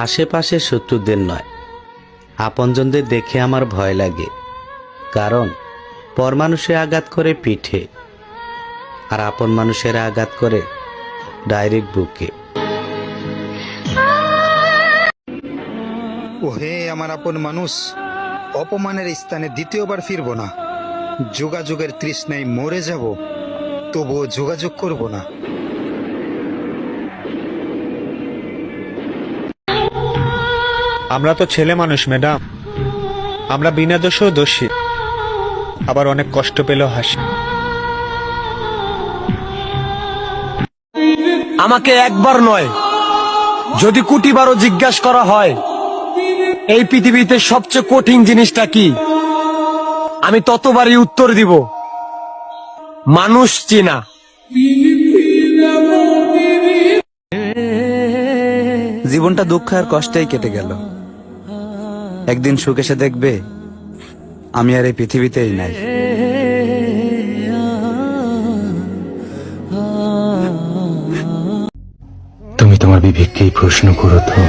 আশেপাশে শত্রুদের নয়, আপনজনদের দেখে আমার ভয় লাগে। কারণ পর মানুষে আঘাত করে পিঠে, আর আপন মানুষেরা আঘাত করে ডাইরেক্ট বুকে। ওহে আমার আপন মানুষ, অপমানের স্থানে দ্বিতীয়বার ফিরব না। যোগাযোগের তৃষ্ণায় মরে যাব, তবুও যোগাযোগ করব না। আমরা তো ছেলে মানুষ ম্যাডাম, আমরা বিনা দোষেও দোষী, আবার অনেক কষ্ট পেলেও হাসি। আমাকে একবার নয়, যদি কোটিবারও জিজ্ঞাসা করা হয় এই পৃথিবীতে সবচেয়ে কঠিন জিনিসটা কি, আমি ততবারই উত্তর দিব, মানুষ চেনা। জীবনটা দুঃখ আর কষ্টেই কেটে গেল। একদিন সুখ এসে দেখবে আমি আর এই পৃথিবীতেই নাই। তুমি তোমার বিবেককেই প্রশ্ন করো তো,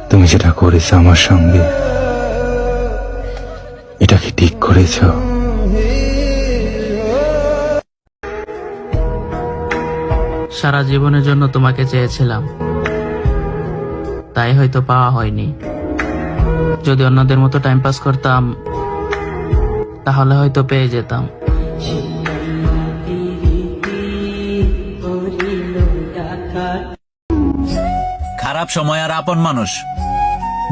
তুমি যেটা করেছো আমার সঙ্গে, এটা কি ঠিক করেছো? সারা জীবনের জন্য তোমাকে চেয়েছিলাম, তাই হয়তো পাওয়া হয়নি। যদি অন্যদের মতো টাইম পাস করতাম তাহলে হয়তো পেয়ে যেতাম। খারাপ সময় আর আপন মানুষ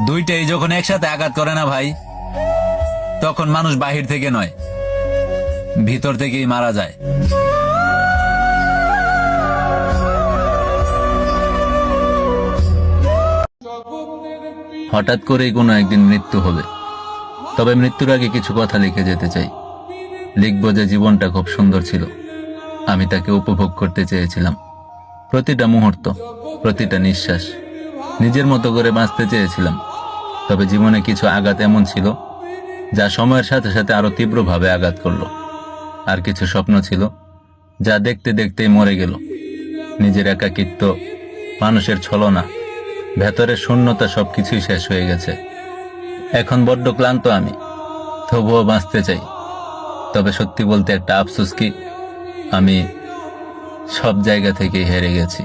দুইটাই যখন একসাথে আঘাত করে না ভাই, তখন মানুষ বাহির থেকে নয়, ভিতর থেকেই মারা যায়। হঠাৎ করেই কোনো একদিন মৃত্যু হবে, তবে মৃত্যুর আগে কিছু কথা লিখে যেতে চাই। লিখব যে জীবনটা খুব সুন্দর ছিল, আমি তাকে উপভোগ করতে চেয়েছিলাম। প্রতিটা মুহূর্ত, প্রতিটা নিঃশ্বাস নিজের মতো করে বাঁচতে চেয়েছিলাম। তবে জীবনে কিছু আঘাত এমন ছিল যা সময়ের সাথে সাথে আরো তীব্রভাবে আঘাত করলো। আর কিছু স্বপ্ন ছিল যা দেখতে দেখতেই মরে গেল। নিজের একাকিত্ব, মানুষের ছলনা, ভেতরের শূন্যতা সবকিছুই শেষ হয়ে গেছে। এখন বড্ড ক্লান্ত আমি, তবুও বাঁচতে চাই। তবে সত্যি বলতে একটা আফসোস কি, আমি সব জায়গা থেকেই হেরে গেছি।